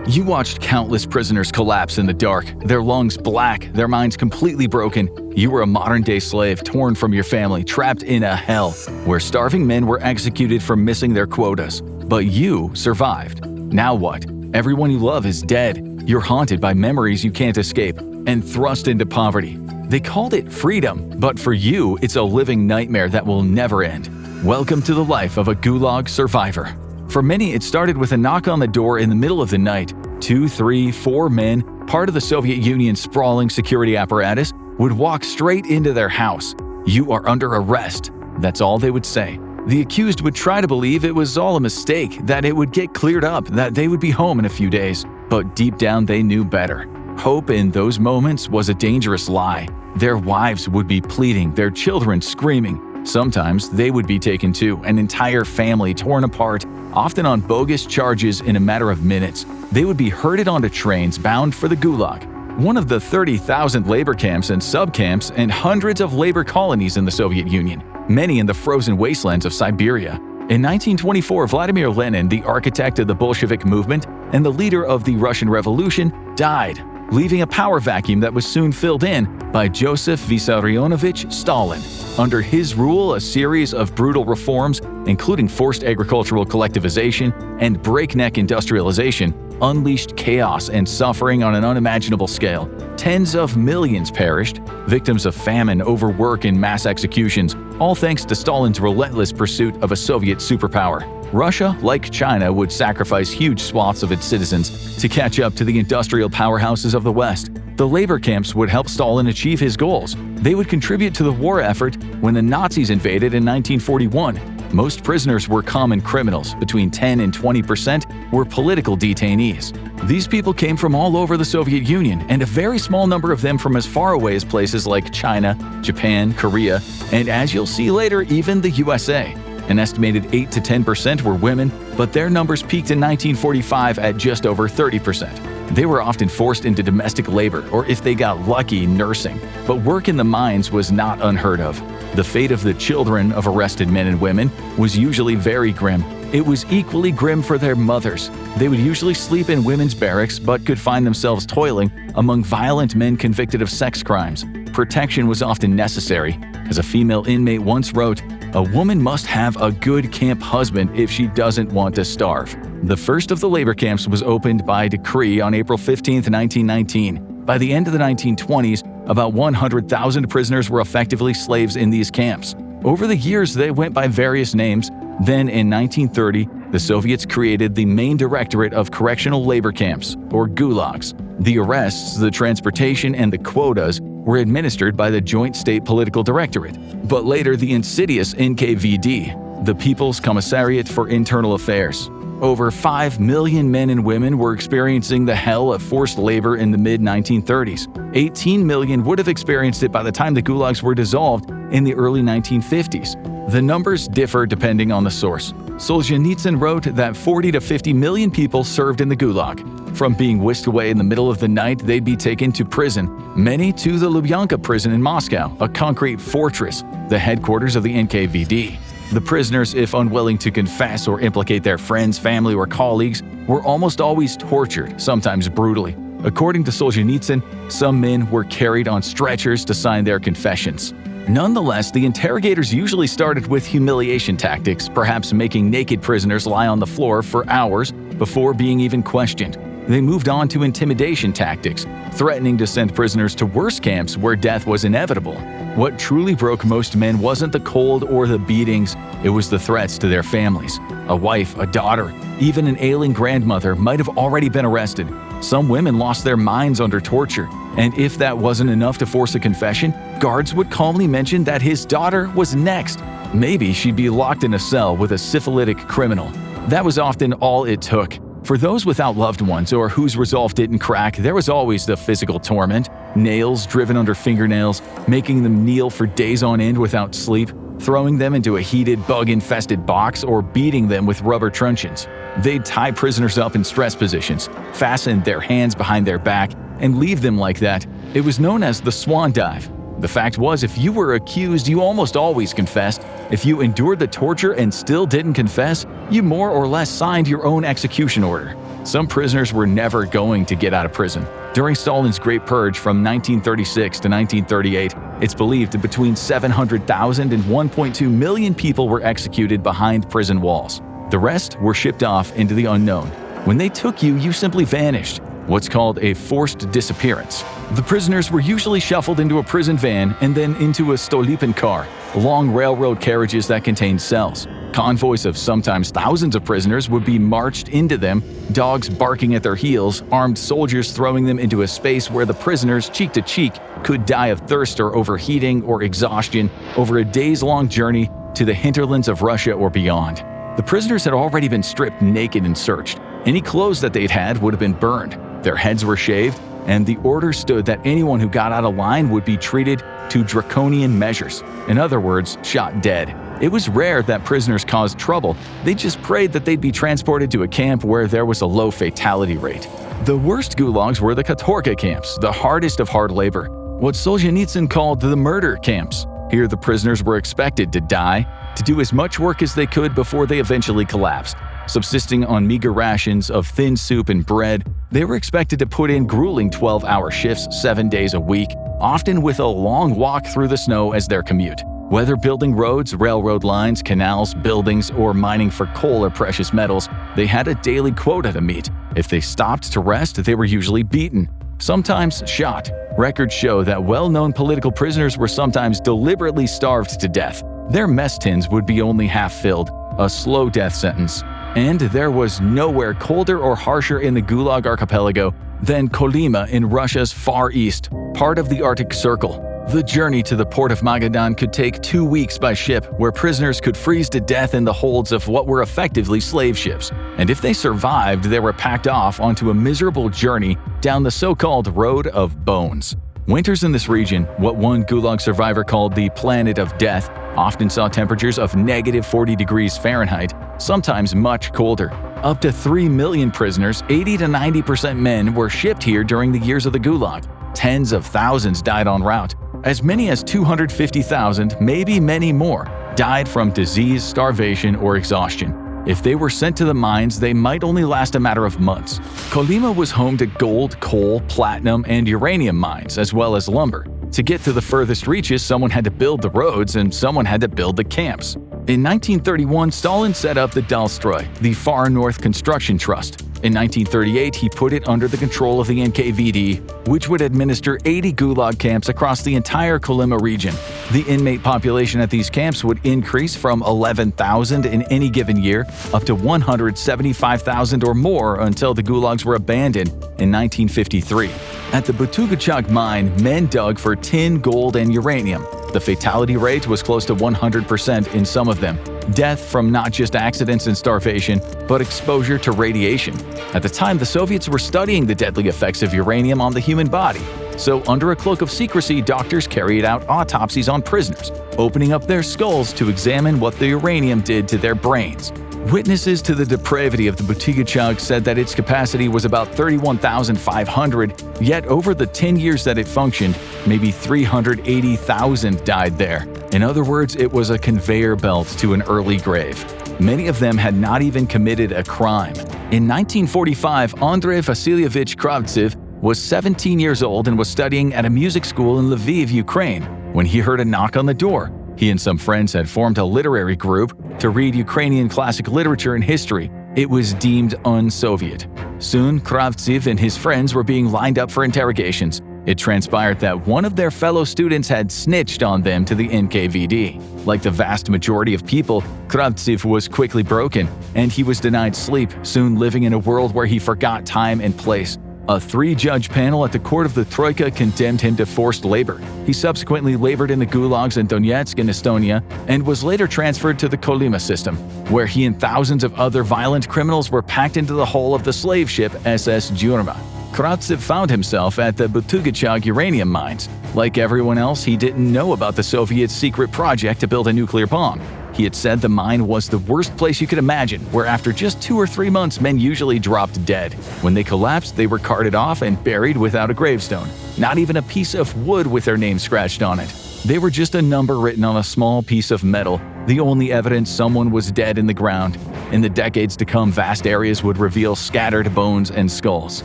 You watched countless prisoners collapse in the dark, their lungs black, their minds completely broken. You were a modern-day slave, torn from your family, trapped in a hell where starving men were executed for missing their quotas. But you survived. Now what? Everyone you love is dead. You're haunted by memories you can't escape and thrust into poverty. They called it freedom, but for you, it's a living nightmare that will never end. Welcome to the life of a gulag survivor. For many, it started with a knock on the door in the middle of the night. 2, 3, 4 men, part of the Soviet Union's sprawling security apparatus, would walk straight into their house. "You are under arrest." That's all they would say. The accused would try to believe it was all a mistake, that it would get cleared up, that they would be home in a few days. But deep down they knew better. Hope in those moments was a dangerous lie. Their wives would be pleading, their children screaming. Sometimes they would be taken too, an entire family torn apart, often on bogus charges in a matter of minutes. They would be herded onto trains bound for the gulag, one of the 30,000 labor camps and subcamps and hundreds of labor colonies in the Soviet Union, many in the frozen wastelands of Siberia. In 1924, Vladimir Lenin, the architect of the Bolshevik movement and the leader of the Russian Revolution, died, leaving a power vacuum that was soon filled in by Joseph Vissarionovich Stalin. Under his rule, a series of brutal reforms, including forced agricultural collectivization and breakneck industrialization, unleashed chaos and suffering on an unimaginable scale. Tens of millions perished, victims of famine, overwork, and mass executions, all thanks to Stalin's relentless pursuit of a Soviet superpower. Russia, like China, would sacrifice huge swaths of its citizens to catch up to the industrial powerhouses of the West. The labor camps would help Stalin achieve his goals. They would contribute to the war effort when the Nazis invaded in 1941. Most prisoners were common criminals. Between 10 and 20% were political detainees. These people came from all over the Soviet Union, and a very small number of them from as far away as places like China, Japan, Korea, and as you'll see later, even the USA. An estimated 8 to 10% were women, but their numbers peaked in 1945 at just over 30%. They were often forced into domestic labor, or if they got lucky, nursing. But work in the mines was not unheard of. The fate of the children of arrested men and women was usually very grim. It was equally grim for their mothers. They would usually sleep in women's barracks, but could find themselves toiling among violent men convicted of sex crimes. Protection was often necessary. As a female inmate once wrote, "A woman must have a good camp husband if she doesn't want to starve." The first of the labor camps was opened by decree on April 15, 1919. By the end of the 1920s, about 100,000 prisoners were effectively slaves in these camps. Over the years, they went by various names. Then, in 1930, the Soviets created the Main Directorate of Correctional Labor Camps, or gulags. The arrests, the transportation, and the quotas were administered by the Joint State Political Directorate, but later the insidious NKVD, the People's Commissariat for Internal Affairs. Over 5 million men and women were experiencing the hell of forced labor in the mid-1930s. 18 million would have experienced it by the time the gulags were dissolved in the early 1950s. The numbers differ depending on the source. Solzhenitsyn wrote that 40 to 50 million people served in the gulag. From being whisked away in the middle of the night, they'd be taken to prison, many to the Lubyanka prison in Moscow, a concrete fortress, the headquarters of the NKVD. The prisoners, if unwilling to confess or implicate their friends, family, or colleagues, were almost always tortured, sometimes brutally. According to Solzhenitsyn, some men were carried on stretchers to sign their confessions. Nonetheless, the interrogators usually started with humiliation tactics, perhaps making naked prisoners lie on the floor for hours before being even questioned. They moved on to intimidation tactics, threatening to send prisoners to worse camps where death was inevitable. What truly broke most men wasn't the cold or the beatings, it was the threats to their families. A wife, a daughter, even an ailing grandmother might have already been arrested. Some women lost their minds under torture, and if that wasn't enough to force a confession, guards would calmly mention that his daughter was next. Maybe she'd be locked in a cell with a syphilitic criminal. That was often all it took. For those without loved ones or whose resolve didn't crack, there was always the physical torment, nails driven under fingernails, making them kneel for days on end without sleep, throwing them into a heated, bug-infested box, or beating them with rubber truncheons. They'd tie prisoners up in stress positions, fasten their hands behind their back, and leave them like that. It was known as the swan dive. The fact was, if you were accused, you almost always confessed. If you endured the torture and still didn't confess, you more or less signed your own execution order. Some prisoners were never going to get out of prison. During Stalin's Great Purge from 1936 to 1938, it's believed that between 700,000 and 1.2 million people were executed behind prison walls. The rest were shipped off into the unknown. When they took you, you simply vanished, what's called a forced disappearance. The prisoners were usually shuffled into a prison van and then into a Stolipin car, long railroad carriages that contained cells. Convoys of sometimes thousands of prisoners would be marched into them, dogs barking at their heels, armed soldiers throwing them into a space where the prisoners, cheek to cheek, could die of thirst or overheating or exhaustion over a days-long journey to the hinterlands of Russia or beyond. The prisoners had already been stripped naked and searched. Any clothes that they'd had would have been burned. Their heads were shaved, and the order stood that anyone who got out of line would be treated to draconian measures. In other words, shot dead. It was rare that prisoners caused trouble. They just prayed that they'd be transported to a camp where there was a low fatality rate. The worst gulags were the katorga camps, the hardest of hard labor, what Solzhenitsyn called the murder camps. Here the prisoners were expected to die, to do as much work as they could before they eventually collapsed. Subsisting on meager rations of thin soup and bread, they were expected to put in grueling 12-hour shifts 7 days a week, often with a long walk through the snow as their commute. Whether building roads, railroad lines, canals, buildings, or mining for coal or precious metals, they had a daily quota to meet. If they stopped to rest, they were usually beaten, sometimes shot. Records show that well-known political prisoners were sometimes deliberately starved to death. Their mess tins would be only half filled, a slow death sentence. And there was nowhere colder or harsher in the Gulag archipelago than Kolyma in Russia's far east, part of the Arctic Circle. The journey to the port of Magadan could take 2 weeks by ship, where prisoners could freeze to death in the holds of what were effectively slave ships. And if they survived, they were packed off onto a miserable journey down the so-called Road of Bones. Winters in this region, what one Gulag survivor called the Planet of Death, often saw temperatures of negative 40 degrees Fahrenheit, sometimes much colder. Up to 3 million prisoners, 80 to 90% men, were shipped here during the years of the Gulag. Tens of thousands died en route. As many as 250,000, maybe many more, died from disease, starvation, or exhaustion. If they were sent to the mines, they might only last a matter of months. Kolyma was home to gold, coal, platinum, and uranium mines, as well as lumber. To get to the furthest reaches, someone had to build the roads and someone had to build the camps. In 1931, Stalin set up the Dalstroy, the Far North Construction Trust. In 1938, he put it under the control of the NKVD, which would administer 80 Gulag camps across the entire Kolyma region. The inmate population at these camps would increase from 11,000 in any given year up to 175,000 or more until the Gulags were abandoned in 1953. At the Butugachak mine, men dug for tin, gold, and uranium. The fatality rate was close to 100% in some of them. Death from not just accidents and starvation, but exposure to radiation. At the time, the Soviets were studying the deadly effects of uranium on the human body. So, under a cloak of secrecy, doctors carried out autopsies on prisoners, opening up their skulls to examine what the uranium did to their brains. Witnesses to the depravity of the Butugachak said that its capacity was about 31,500, yet over the 10 years that it functioned, maybe 380,000 died there. In other words, it was a conveyor belt to an early grave. Many of them had not even committed a crime. In 1945, Andrei Vasilievich Kravtsev was 17 years old and was studying at a music school in Lviv, Ukraine, when he heard a knock on the door. He and some friends had formed a literary group to read Ukrainian classic literature and history. It was deemed un-Soviet. Soon, Kravtsev and his friends were being lined up for interrogations. It transpired that one of their fellow students had snitched on them to the NKVD. Like the vast majority of people, Kravtsev was quickly broken, and he was denied sleep, soon living in a world where he forgot time and place. A 3-judge panel at the court of the Troika condemned him to forced labor. He subsequently labored in the gulags in Donetsk and Estonia and was later transferred to the Kolyma system, where he and thousands of other violent criminals were packed into the hull of the slave ship SS Gyurma. Kravtsev found himself at the Butugachak uranium mines. Like everyone else, he didn't know about the Soviets' secret project to build a nuclear bomb. He had said the mine was the worst place you could imagine, where after just 2 or 3 months men usually dropped dead. When they collapsed, they were carted off and buried without a gravestone. Not even a piece of wood with their name scratched on it. They were just a number written on a small piece of metal, the only evidence someone was dead in the ground. In the decades to come, vast areas would reveal scattered bones and skulls.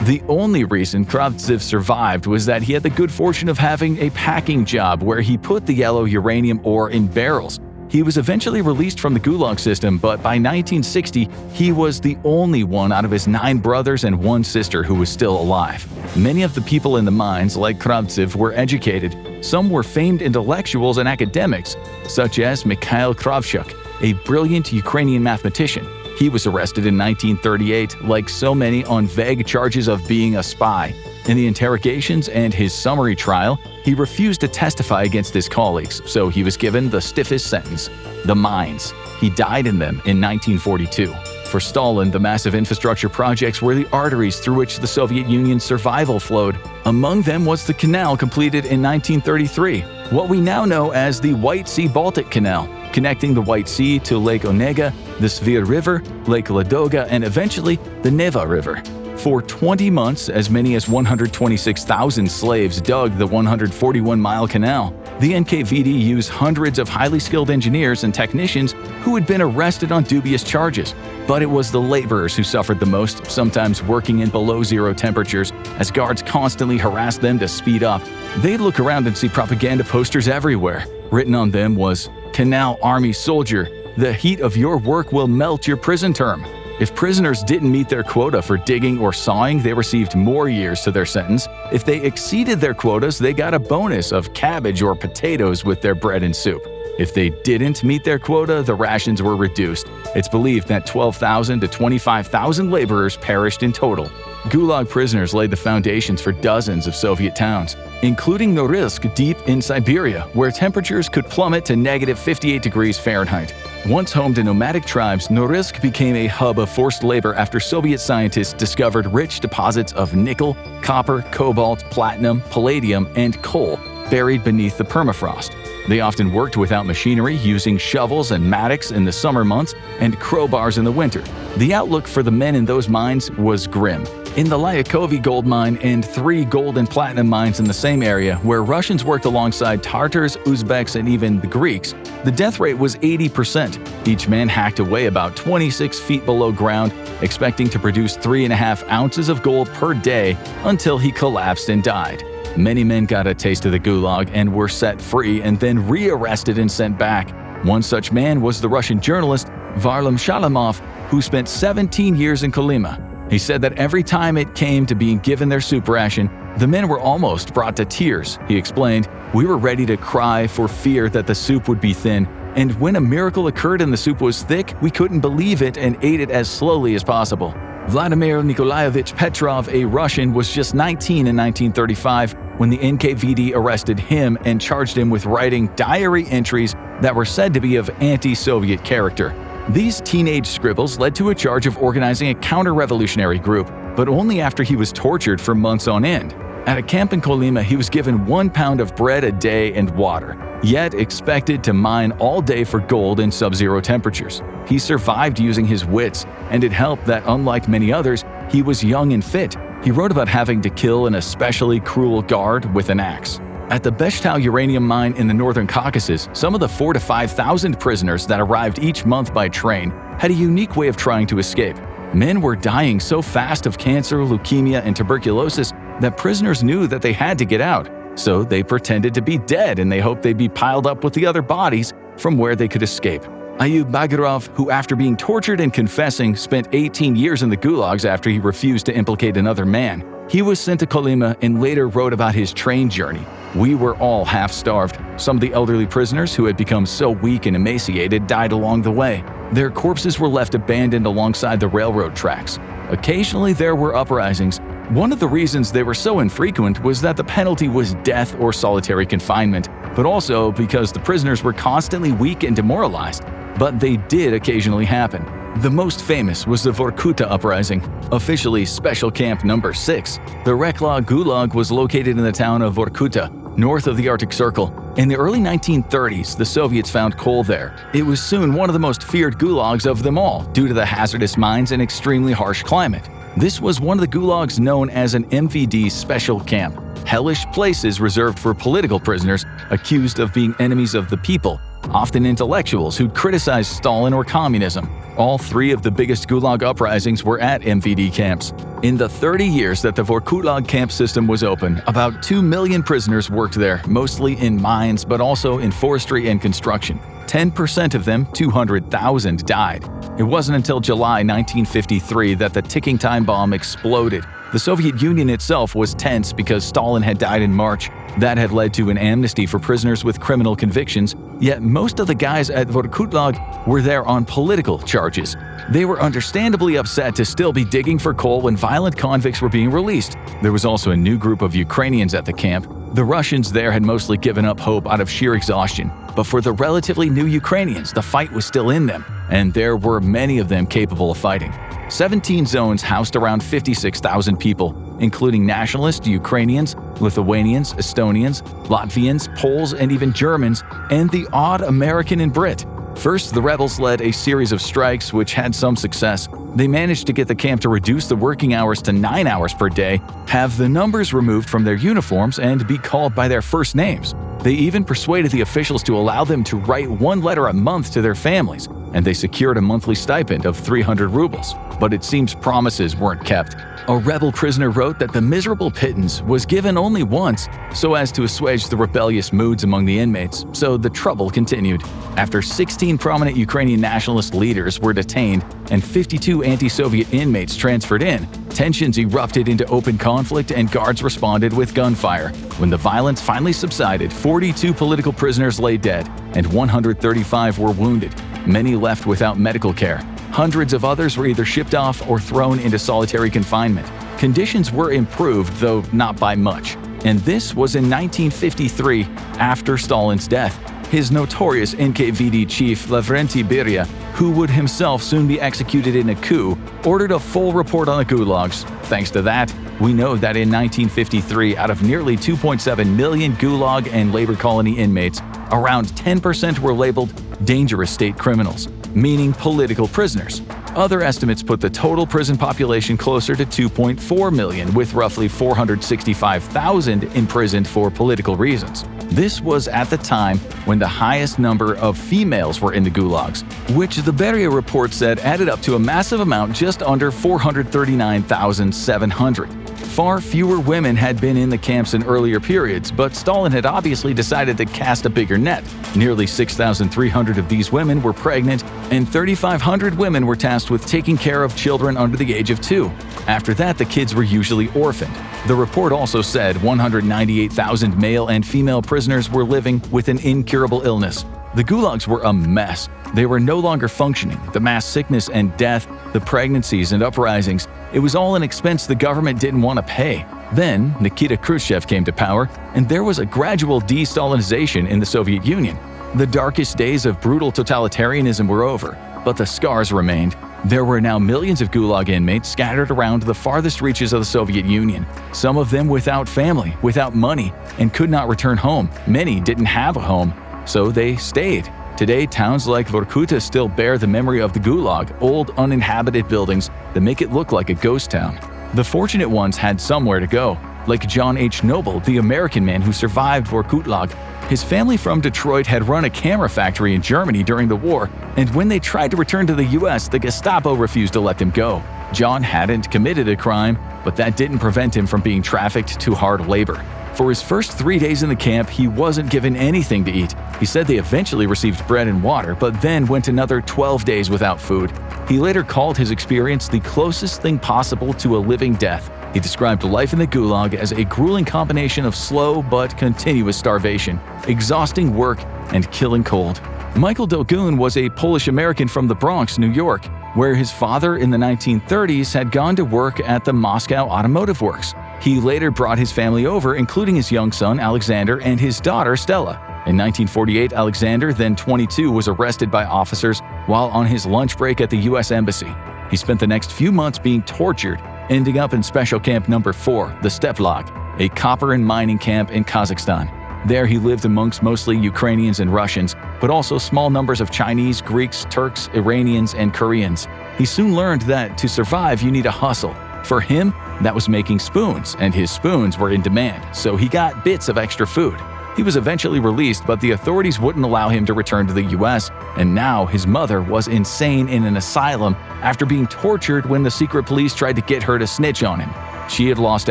The only reason Kravtsev survived was that he had the good fortune of having a packing job where he put the yellow uranium ore in barrels. He was eventually released from the gulag system, but by 1960, he was the only one out of his 9 brothers and 1 sister who was still alive. Many of the people in the mines, like Kravtsev, were educated. Some were famed intellectuals and academics, such as Mikhail Kravchuk, a brilliant Ukrainian mathematician. He was arrested in 1938, like so many, on vague charges of being a spy. In the interrogations and his summary trial, he refused to testify against his colleagues, so he was given the stiffest sentence: the mines. He died in them in 1942. For Stalin, the massive infrastructure projects were the arteries through which the Soviet Union's survival flowed. Among them was the canal completed in 1933, what we now know as the White Sea-Baltic Canal, connecting the White Sea to Lake Onega, the Svir River, Lake Ladoga, and eventually the Neva River. For 20 months, as many as 126,000 slaves dug the 141-mile canal. The NKVD used hundreds of highly skilled engineers and technicians who had been arrested on dubious charges. But it was the laborers who suffered the most, sometimes working in below-zero temperatures, as guards constantly harassed them to speed up. They'd look around and see propaganda posters everywhere. Written on them was, "Canal Army Soldier, the heat of your work will melt your prison term." If prisoners didn't meet their quota for digging or sawing, they received more years to their sentence. If they exceeded their quotas, they got a bonus of cabbage or potatoes with their bread and soup. If they didn't meet their quota, the rations were reduced. It's believed that 12,000 to 25,000 laborers perished in total. Gulag prisoners laid the foundations for dozens of Soviet towns, including Norilsk deep in Siberia, where temperatures could plummet to negative 58 degrees Fahrenheit. Once home to nomadic tribes, Norilsk became a hub of forced labor after Soviet scientists discovered rich deposits of nickel, copper, cobalt, platinum, palladium, and coal buried beneath the permafrost. They often worked without machinery, using shovels and mattocks in the summer months and crowbars in the winter. The outlook for the men in those mines was grim. In the Lyakovy gold mine and 3 gold and platinum mines in the same area, where Russians worked alongside Tartars, Uzbeks, and even the Greeks, the death rate was 80%. Each man hacked away about 26 feet below ground, expecting to produce 3.5 ounces of gold per day until he collapsed and died. Many men got a taste of the gulag and were set free and then re-arrested and sent back. One such man was the Russian journalist Varlam Shalamov, who spent 17 years in Kolyma. He said that every time it came to being given their soup ration, the men were almost brought to tears. He explained, "We were ready to cry for fear that the soup would be thin, and when a miracle occurred and the soup was thick, we couldn't believe it and ate it as slowly as possible." Vladimir Nikolaevich Petrov, a Russian, was just 19 in 1935 when the NKVD arrested him and charged him with writing diary entries that were said to be of anti-Soviet character. These teenage scribbles led to a charge of organizing a counter-revolutionary group, but only after he was tortured for months on end. At a camp in Kolyma, he was given 1 pound of bread a day and water, yet expected to mine all day for gold in sub-zero temperatures. He survived using his wits, and it helped that, unlike many others, he was young and fit. He wrote about having to kill an especially cruel guard with an axe. At the Beshtau uranium mine in the northern Caucasus, some of the 4,000 to 5,000 prisoners that arrived each month by train had a unique way of trying to escape. Men were dying so fast of cancer, leukemia, and tuberculosis that prisoners knew that they had to get out. So they pretended to be dead and they hoped they'd be piled up with the other bodies from where they could escape. Ayub Bagirov, who after being tortured and confessing spent 18 years in the gulags after he refused to implicate another man. He was sent to Kolyma and later wrote about his train journey. "We were all half-starved. Some of the elderly prisoners who had become so weak and emaciated died along the way. Their corpses were left abandoned alongside the railroad tracks. Occasionally there were uprisings. One of the reasons they were so infrequent was that the penalty was death or solitary confinement, but also because the prisoners were constantly weak and demoralized. But they did occasionally happen. The most famous was the Vorkuta uprising, officially Special Camp No. 6. The Rekla Gulag was located in the town of Vorkuta, north of the Arctic Circle. In the early 1930s, the Soviets found coal there. It was soon one of the most feared gulags of them all, due to the hazardous mines and extremely harsh climate. This was one of the gulags known as an MVD special camp, hellish places reserved for political prisoners accused of being enemies of the people, often intellectuals who'd criticized Stalin or communism. All three of the biggest gulag uprisings were at MVD camps. In the 30 years that the Vorkuta camp system was open, about 2 million prisoners worked there, mostly in mines but also in forestry and construction. 10% of them, 200,000, died. It wasn't until July 1953 that the ticking time bomb exploded. The Soviet Union itself was tense because Stalin had died in March. That had led to an amnesty for prisoners with criminal convictions, yet most of the guys at Vorkuta were there on political charges. They were understandably upset to still be digging for coal when violent convicts were being released. There was also a new group of Ukrainians at the camp. The Russians there had mostly given up hope out of sheer exhaustion, but for the relatively new Ukrainians, the fight was still in them, and there were many of them capable of fighting. 17 zones housed around 56,000 people, including nationalist Ukrainians, Lithuanians, Estonians, Latvians, Poles, and even Germans, and the odd American and Brit. First, the rebels led a series of strikes which had some success. They managed to get the camp to reduce the working hours to 9 hours per day, have the numbers removed from their uniforms, and be called by their first names. They even persuaded the officials to allow them to write 1 letter a month to their families, and they secured a monthly stipend of 300 rubles. But it seems promises weren't kept. A rebel prisoner wrote that the miserable pittance was given only once so as to assuage the rebellious moods among the inmates, so the trouble continued. After 16 prominent Ukrainian nationalist leaders were detained and 52 anti-Soviet inmates transferred in, tensions erupted into open conflict and guards responded with gunfire. When the violence finally subsided, 42 political prisoners lay dead and 135 were wounded. Many left without medical care. Hundreds of others were either shipped off or thrown into solitary confinement. Conditions were improved, though not by much. And this was in 1953, after Stalin's death. His notorious NKVD chief, Lavrentiy Beria, who would himself soon be executed in a coup, ordered a full report on the gulags. Thanks to that, we know that in 1953, out of nearly 2.7 million gulag and labor colony inmates, around 10% were labeled dangerous state criminals, meaning political prisoners. Other estimates put the total prison population closer to 2.4 million, with roughly 465,000 imprisoned for political reasons. This was at the time when the highest number of females were in the gulags, which the Beria report said added up to a massive amount just under 439,700. Far fewer women had been in the camps in earlier periods, but Stalin had obviously decided to cast a bigger net. Nearly 6,300 of these women were pregnant, and 3,500 women were tasked with taking care of children under the age of 2. After that, the kids were usually orphaned. The report also said 198,000 male and female prisoners were living with an incurable illness. The gulags were a mess. They were no longer functioning. The mass sickness and death, the pregnancies and uprisings, it was all an expense the government didn't want to pay. Then, Nikita Khrushchev came to power, and there was a gradual Desalinization in the Soviet Union. The darkest days of brutal totalitarianism were over, but the scars remained. There were now millions of gulag inmates scattered around the farthest reaches of the Soviet Union, some of them without family, without money, and could not return home. Many didn't have a home, so they stayed. Today, towns like Vorkuta still bear the memory of the gulag, old uninhabited buildings that make it look like a ghost town. The fortunate ones had somewhere to go, like John H. Noble, the American man who survived Vorkuta. His family from Detroit had run a camera factory in Germany during the war, and when they tried to return to the US, the Gestapo refused to let them go. John hadn't committed a crime, but that didn't prevent him from being trafficked to hard labor. For his first 3 days in the camp, he wasn't given anything to eat. He said they eventually received bread and water, but then went another 12 days without food. He later called his experience the closest thing possible to a living death. He described life in the gulag as a grueling combination of slow but continuous starvation, exhausting work, and killing cold. Michael Dolgun was a Polish-American from the Bronx, New York, where his father in the 1930s had gone to work at the Moscow Automotive Works. He later brought his family over, including his young son Alexander and his daughter Stella. In 1948, Alexander, then 22, was arrested by officers while on his lunch break at the U.S. Embassy. He spent the next few months being tortured, ending up in Special Camp No. 4, the Steplag, a copper and mining camp in Kazakhstan. There he lived amongst mostly Ukrainians and Russians, but also small numbers of Chinese, Greeks, Turks, Iranians, and Koreans. He soon learned that to survive you need a hustle. For him, that was making spoons, and his spoons were in demand, so he got bits of extra food. He was eventually released, but the authorities wouldn't allow him to return to the US, and now his mother was insane in an asylum after being tortured when the secret police tried to get her to snitch on him. She had lost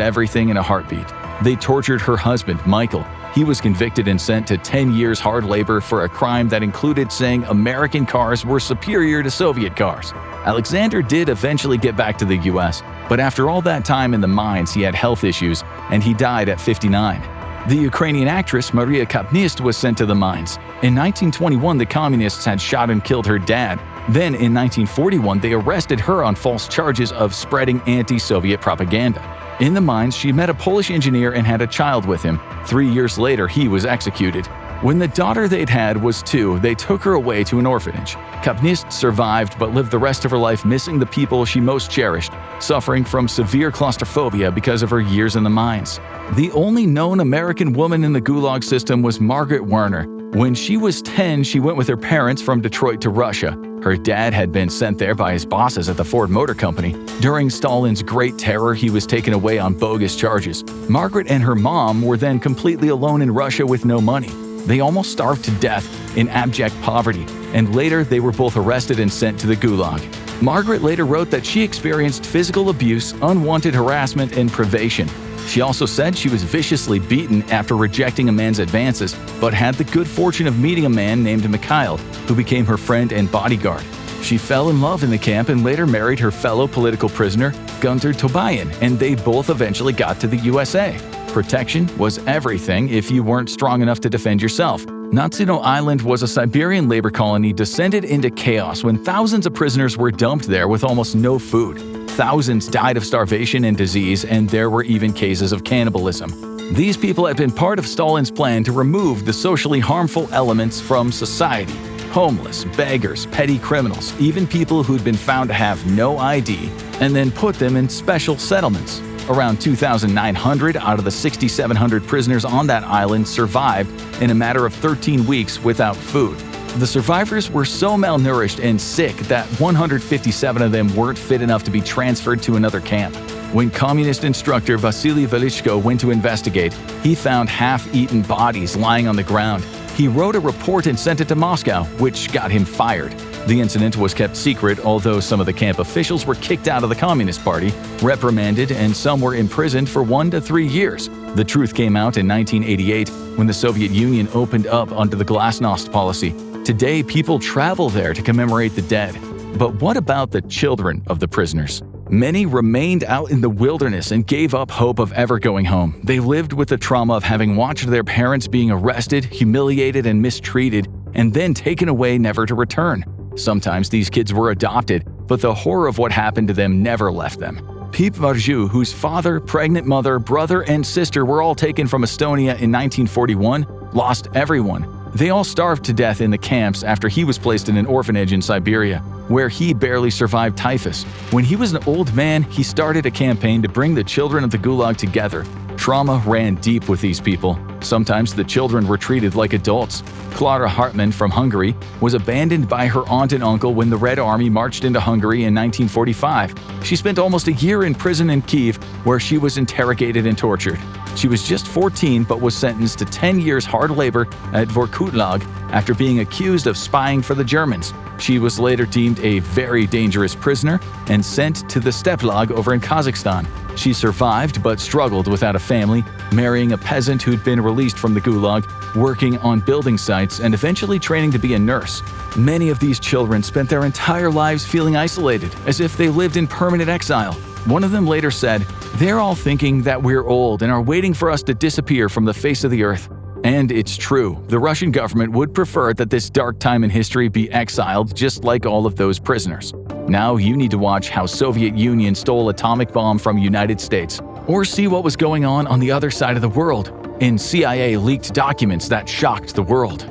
everything in a heartbeat. They tortured her husband, Michael. He was convicted and sent to 10 years hard labor for a crime that included saying American cars were superior to Soviet cars. Alexander did eventually get back to the US, but after all that time in the mines he had health issues and he died at 59. The Ukrainian actress Maria Kapnist was sent to the mines. In 1921, the communists had shot and killed her dad. Then, in 1941, they arrested her on false charges of spreading anti-Soviet propaganda. In the mines, she met a Polish engineer and had a child with him. 3 years later, he was executed. When the daughter they'd had was 2, they took her away to an orphanage. Kapnist survived but lived the rest of her life missing the people she most cherished, suffering from severe claustrophobia because of her years in the mines. The only known American woman in the Gulag system was Margaret Werner. When she was 10, she went with her parents from Detroit to Russia. Her dad had been sent there by his bosses at the Ford Motor Company. During Stalin's Great Terror, he was taken away on bogus charges. Margaret and her mom were then completely alone in Russia with no money. They almost starved to death in abject poverty, and later they were both arrested and sent to the Gulag. Margaret later wrote that she experienced physical abuse, unwanted harassment, and privation. She also said she was viciously beaten after rejecting a man's advances, but had the good fortune of meeting a man named Mikhail, who became her friend and bodyguard. She fell in love in the camp and later married her fellow political prisoner, Gunter Tobayan, and they both eventually got to the USA. Protection was everything if you weren't strong enough to defend yourself. Nazino Island was a Siberian labor colony descended into chaos when thousands of prisoners were dumped there with almost no food. Thousands died of starvation and disease, and there were even cases of cannibalism. These people had been part of Stalin's plan to remove the socially harmful elements from society. Homeless, beggars, petty criminals, even people who'd been found to have no ID, and then put them in special settlements. Around 2,900 out of the 6,700 prisoners on that island survived in a matter of 13 weeks without food. The survivors were so malnourished and sick that 157 of them weren't fit enough to be transferred to another camp. When communist instructor Vasily Velichko went to investigate, he found half-eaten bodies lying on the ground. He wrote a report and sent it to Moscow, which got him fired. The incident was kept secret, although some of the camp officials were kicked out of the Communist Party, reprimanded, and some were imprisoned for 1 to 3 years. The truth came out in 1988 when the Soviet Union opened up under the Glasnost policy. Today, people travel there to commemorate the dead. But what about the children of the prisoners? Many remained out in the wilderness and gave up hope of ever going home. They lived with the trauma of having watched their parents being arrested, humiliated, and mistreated, and then taken away never to return. Sometimes these kids were adopted, but the horror of what happened to them never left them. Pip Varju, whose father, pregnant mother, brother, and sister were all taken from Estonia in 1941, lost everyone. They all starved to death in the camps after he was placed in an orphanage in Siberia, where he barely survived typhus. When he was an old man, he started a campaign to bring the children of the Gulag together. Trauma ran deep with these people. Sometimes the children were treated like adults. Klara Hartmann from Hungary was abandoned by her aunt and uncle when the Red Army marched into Hungary in 1945. She spent almost a year in prison in Kiev, where she was interrogated and tortured. She was just 14 but was sentenced to 10 years hard labor at Vorkuta after being accused of spying for the Germans. She was later deemed a very dangerous prisoner and sent to the Steplag over in Kazakhstan. She survived but struggled without a family, marrying a peasant who'd been released from the Gulag, working on building sites, and eventually training to be a nurse. Many of these children spent their entire lives feeling isolated, as if they lived in permanent exile. One of them later said, "They're all thinking that we're old and are waiting for us to disappear from the face of the earth." And it's true, the Russian government would prefer that this dark time in history be exiled just like all of those prisoners. Now you need to watch how Soviet Union stole atomic bomb from United States, or see what was going on the other side of the world in CIA leaked documents that shocked the world.